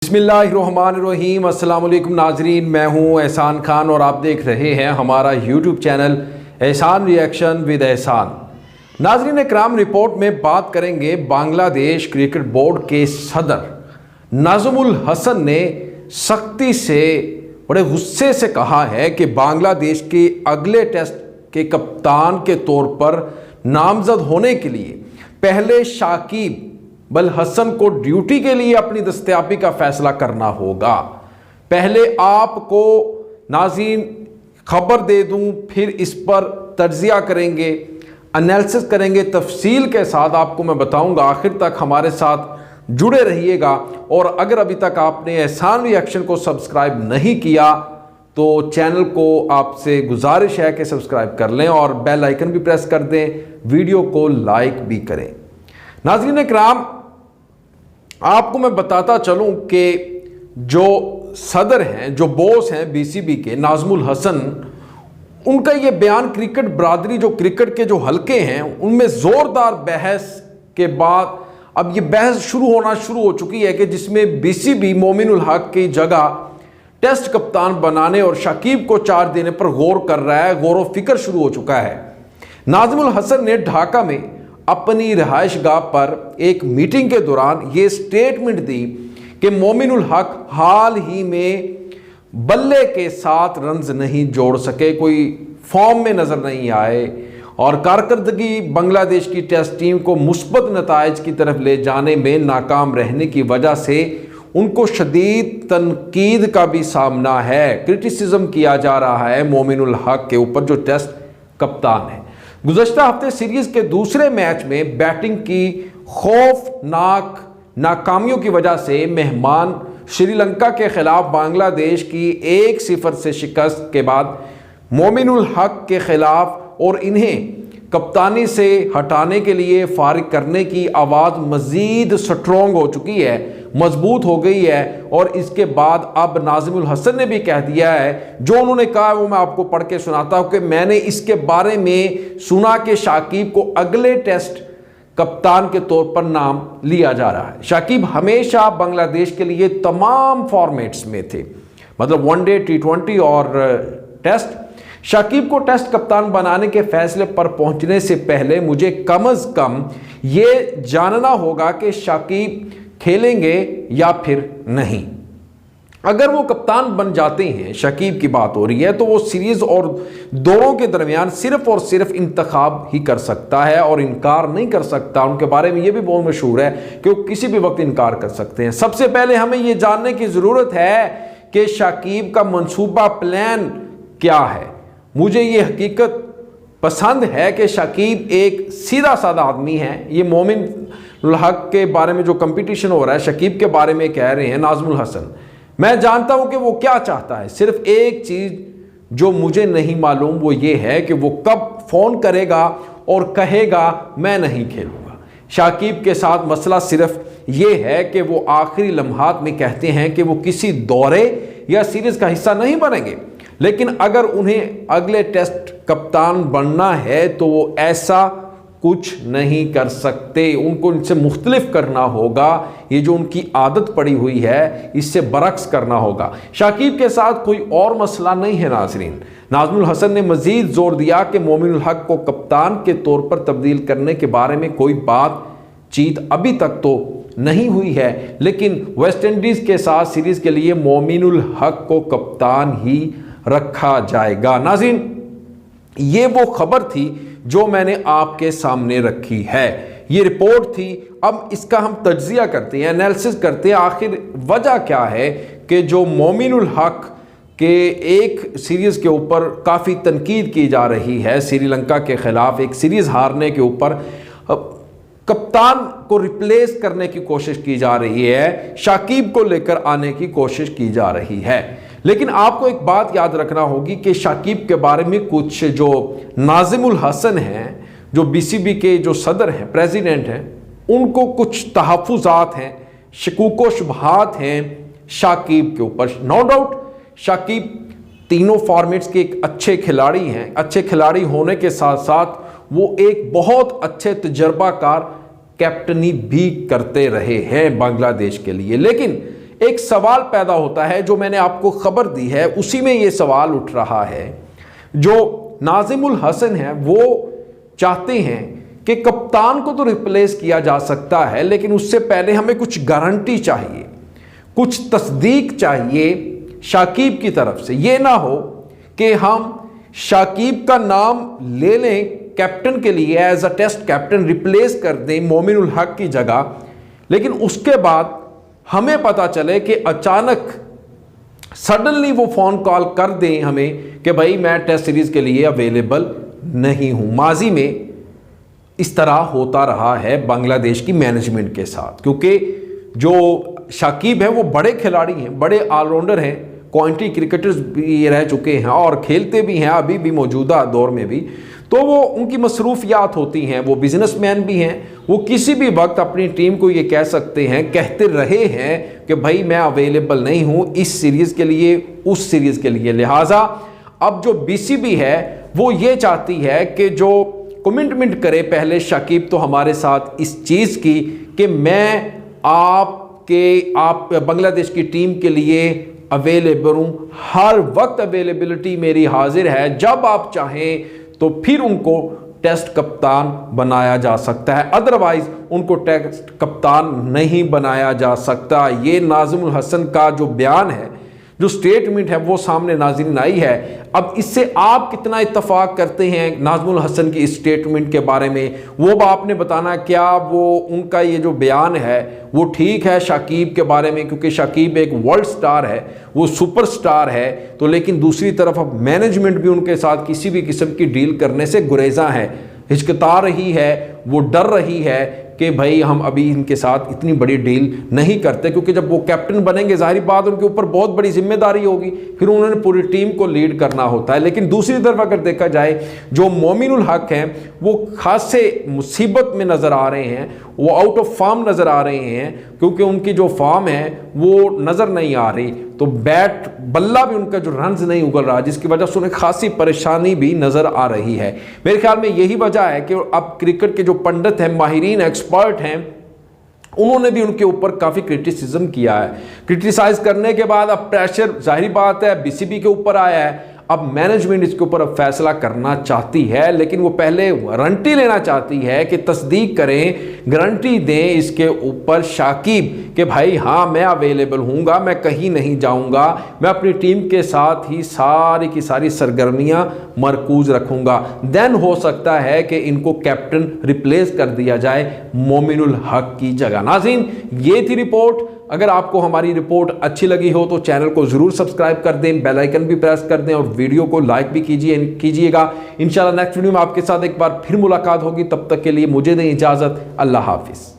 बिस्मिल्लाहिर्रहमानिर्रहीम। अस्सलाम वालेकुम नाजरीन, मैं हूं एहसान खान और आप देख रहे हैं हमारा यूट्यूब चैनल एहसान रिएक्शन विद एहसान। नाजरीन इकराम, रिपोर्ट में बात करेंगे बांग्लादेश क्रिकेट बोर्ड के सदर नाज़मुल हसन ने सख्ती से, बड़े गुस्से से कहा है कि बांग्लादेश के अगले टेस्ट के कप्तान के तौर पर नामजद होने के लिए पहले शाकिब अल हसन को ड्यूटी के लिए अपनी दस्तयाबी का फैसला करना होगा। पहले आपको नाज़रीन खबर दे दूं, फिर इस पर तज्जिया करेंगे, एनालिसिस करेंगे, तफसील के साथ आपको मैं बताऊंगा। आखिर तक हमारे साथ जुड़े रहिएगा। और अगर अभी तक आपने एहसान रिएक्शन को सब्सक्राइब नहीं किया तो चैनल को आपसे गुजारिश है कि सब्सक्राइब कर लें और बेल आइकन भी प्रेस कर दें, वीडियो को लाइक भी करें। नाज़रीन इकराम, आपको मैं बताता चलूं कि जो सदर हैं, जो बॉस हैं बीसीबी के, नाज़मुल हसन, उनका ये बयान क्रिकेट बरादरी, जो क्रिकेट के जो हलके हैं, उनमें ज़ोरदार बहस के बाद अब ये बहस शुरू हो चुकी है कि जिसमें बीसीबी मोमिनुल हक की जगह टेस्ट कप्तान बनाने और शाकिब को चार्ज देने पर गौर कर रहा है। गौर व फिक्र शुरू हो चुका है। नाज़मुल हसन ने ढाका में अपनी रिहाइशगाह पर एक मीटिंग के दौरान ये स्टेटमेंट दी कि मोमिनुल हक हाल ही में बल्ले के साथ रन्स नहीं जोड़ सके, कोई फॉर्म में नजर नहीं आए और कारकर्दगी बांग्लादेश की टेस्ट टीम को मुस्बत नताइज की तरफ ले जाने में नाकाम रहने की वजह से उनको शदीद तनकीद का भी सामना है। क्रिटिसिज्म किया जा रहा है मोमिनुल हक के ऊपर, जो टेस्ट कप्तान है। गुज़श्ता हफ्ते सीरीज के दूसरे मैच में बैटिंग की खौफनाक नाकामियों की वजह से मेहमान श्रीलंका के खिलाफ बांग्लादेश की 1-0 से शिकस्त के बाद मोमिनुल हक के खिलाफ और इन्हें कप्तानी से हटाने के लिए फारिग करने की आवाज़ मज़ीद स्ट्रॉन्ग हो चुकी है, मजबूत हो गई है। और इसके बाद अब नाज़मुल हसन ने भी कह दिया है, जो उन्होंने कहा वो मैं आपको पढ़ के सुनाता हूं कि मैंने इसके बारे में सुना कि शाकिब को अगले टेस्ट कप्तान के तौर पर नाम लिया जा रहा है। शाकिब हमेशा बांग्लादेश के लिए तमाम फॉर्मेट्स में थे, मतलब वनडे, टी20 और टेस्ट। शाकिब को टेस्ट कप्तान बनाने के फैसले पर पहुंचने से पहले मुझे कम से कम ये जानना होगा कि शाकिब खेलेंगे या फिर नहीं। अगर वो कप्तान बन जाते हैं, शाकिब की बात हो रही है, तो वो सीरीज और दौरों के दरमियान सिर्फ और सिर्फ इंतखाब ही कर सकता है और इनकार नहीं कर सकता। उनके बारे में ये भी बहुत मशहूर है कि वो किसी भी वक्त इनकार कर सकते हैं। सबसे पहले हमें ये जानने की ज़रूरत है कि शाकिब का मंसूबा प्लान क्या है। मुझे ये हकीकत पसंद है कि शाकिब एक सीधा साधा आदमी है। ये मोमिनुल हक के बारे में जो कंपटीशन हो रहा है, शाकिब के बारे में कह रहे हैं नाज़मुल हसन, मैं जानता हूं कि वो क्या चाहता है। सिर्फ एक चीज़ जो मुझे नहीं मालूम वो ये है कि वो कब फ़ोन करेगा और कहेगा मैं नहीं खेलूँगा। शाकिब के साथ मसला सिर्फ ये है कि वो आखिरी लम्हात में कहते हैं कि वो किसी दौरे या सीरीज़ का हिस्सा नहीं बनेंगे, लेकिन अगर उन्हें अगले टेस्ट कप्तान बनना है तो वो ऐसा कुछ नहीं कर सकते। उनको इनसे मुख्तलिफ करना होगा। ये जो उनकी आदत पड़ी हुई है इससे बरक्स करना होगा। शाकिब के साथ कोई और मसला नहीं है नाज़रीन। नाज़मुल हसन ने मज़ीद जोर दिया कि मोमिनुल हक को कप्तान के तौर पर तब्दील करने के बारे में कोई बातचीत अभी तक तो नहीं हुई है, लेकिन वेस्ट इंडीज़ के साथ सीरीज़ के लिए मोमिनुल हक को कप्तान ही रखा जाएगा। नाज़रीन, ये वो खबर थी जो मैंने आपके सामने रखी है। ये रिपोर्ट थी। अब इसका हम तज्जिया करते हैं, एनालिसिस करते हैं, आखिर वजह क्या है कि जो मोमिनुल हक के एक सीरीज़ के ऊपर काफ़ी तनकीद की जा रही है। श्रीलंका के ख़िलाफ़ एक सीरीज़ हारने के ऊपर कप्तान को रिप्लेस करने की कोशिश की जा रही है, शाकिब को लेकर आने की कोशिश की जा रही है। लेकिन आपको एक बात याद रखना होगी कि शाकिब के बारे में कुछ जो नाज़मुल हसन हैं, जो बीसीबी के जो सदर हैं, प्रेसिडेंट हैं, उनको कुछ तहफ़्फ़ुज़ात हैं, शकूक व शुबहात हैं शाकिब के ऊपर। नो डाउट शाकिब तीनों फॉर्मेट्स के एक अच्छे खिलाड़ी हैं। अच्छे खिलाड़ी होने के साथ साथ वो एक बहुत अच्छे तजर्बाकार कैप्टनी भी करते रहे हैं बांग्लादेश के लिए। लेकिन एक सवाल पैदा होता है, जो मैंने आपको खबर दी है उसी में ये सवाल उठ रहा है। जो नाजिमुल हसन है वो चाहते हैं कि कप्तान को तो रिप्लेस किया जा सकता है, लेकिन उससे पहले हमें कुछ गारंटी चाहिए, कुछ तस्दीक चाहिए शाकिब की तरफ से। ये ना हो कि हम शाकिब का नाम ले लें कैप्टन के लिए, as a test captain replace कर दें मोमिनुल हक की जगह, लेकिन उसके बाद हमें पता चले कि अचानक सडनली वो फोन कॉल कर दें हमें कि भाई मैं टेस्ट सीरीज के लिए अवेलेबल नहीं हूं। माजी में इस तरह होता रहा है बांग्लादेश की मैनेजमेंट के साथ, क्योंकि जो शाकिब है वो बड़े खिलाड़ी हैं, बड़े ऑलराउंडर हैं, क्वांटी क्रिकेटर्स भी रह चुके हैं और खेलते भी हैं अभी भी मौजूदा दौर में भी। तो वो उनकी मसरूफियात होती हैं, वो बिजनेसमैन भी हैं, वो किसी भी वक्त अपनी टीम को ये कह सकते हैं, कहते रहे हैं कि भाई मैं अवेलेबल नहीं हूं इस सीरीज़ के लिए, उस सीरीज़ के लिए। लिहाजा अब जो बीसीबी है वो ये चाहती है कि जो कमिटमेंट करे पहले शाकिब तो हमारे साथ इस चीज़ की कि मैं आप बांग्लादेश की टीम के लिए अवेलेबल हूँ, हर वक्त अवेलेबिलिटी मेरी हाजिर है, जब आप चाहें तो फिर उनको टेस्ट कप्तान बनाया जा सकता है, अदरवाइज उनको टेस्ट कप्तान नहीं बनाया जा सकता। ये नाजिमुल हसन का जो बयान है, जो स्टेटमेंट है वो सामने नाज़रीन आई है। अब इससे आप कितना इत्तफाक करते हैं नाजिमुल हसन की इस स्टेटमेंट के बारे में, वो आपने बताना। क्या वो उनका ये जो बयान है वो ठीक है शाकिब के बारे में, क्योंकि शाकिब एक वर्ल्ड स्टार है, वो सुपरस्टार है, तो लेकिन दूसरी तरफ अब मैनेजमेंट भी उनके साथ किसी भी किस्म की डील करने से गुरेज़ा है, हिचकिता रही है, वो डर रही है कि भाई हम अभी इनके साथ इतनी बड़ी डील नहीं करते, क्योंकि जब वो कैप्टन बनेंगे जाहिर बात उनके ऊपर बहुत बड़ी जिम्मेदारी होगी, फिर उन्होंने पूरी टीम को लीड करना होता है। लेकिन दूसरी तरफ अगर देखा जाए, जो मोमिनुल हक हैं वो खासे मुसीबत में नज़र आ रहे हैं, वो आउट ऑफ फॉर्म नज़र आ रहे हैं, क्योंकि उनकी जो फॉर्म है वो नज़र नहीं आ रही, तो बैट बल्ला भी उनका जो रन्स नहीं उगल रहा, जिसकी वजह से उन्हें खासी परेशानी भी नज़र आ रही है। मेरे ख्याल में यही वजह है कि अब क्रिकेट के जो पंडित हैं, माहिरीन, एक्सपर्ट हैं, उन्होंने भी उनके ऊपर काफ़ी क्रिटिसिज्म किया है। क्रिटिसाइज करने के बाद अब प्रेशर जाहिर बात है बीसीबी के ऊपर आया है। अब मैनेजमेंट इसके ऊपर अब फैसला करना चाहती है, लेकिन वो पहले गारंटी लेना चाहती है कि तस्दीक करें, गारंटी दें इसके ऊपर शाकिब कि भाई हाँ मैं अवेलेबल हूँगा, मैं कहीं नहीं जाऊँगा, मैं अपनी टीम के साथ ही सारी की सारी सरगर्मियाँ मरकूज रखूँगा। देन हो सकता है कि इनको कैप्टन रिप्लेस कर दिया जाए मोमिनुल हक की जगह। नाज़रीन, ये थी रिपोर्ट। अगर आपको हमारी रिपोर्ट अच्छी लगी हो तो चैनल को ज़रूर सब्सक्राइब कर दें, बेल आइकन भी प्रेस कर दें और वीडियो को लाइक भी कीजिएगा। इंशाल्लाह नेक्स्ट वीडियो में आपके साथ एक बार फिर मुलाकात होगी। तब तक के लिए मुझे दें इजाज़त। अल्लाह हाफिज़।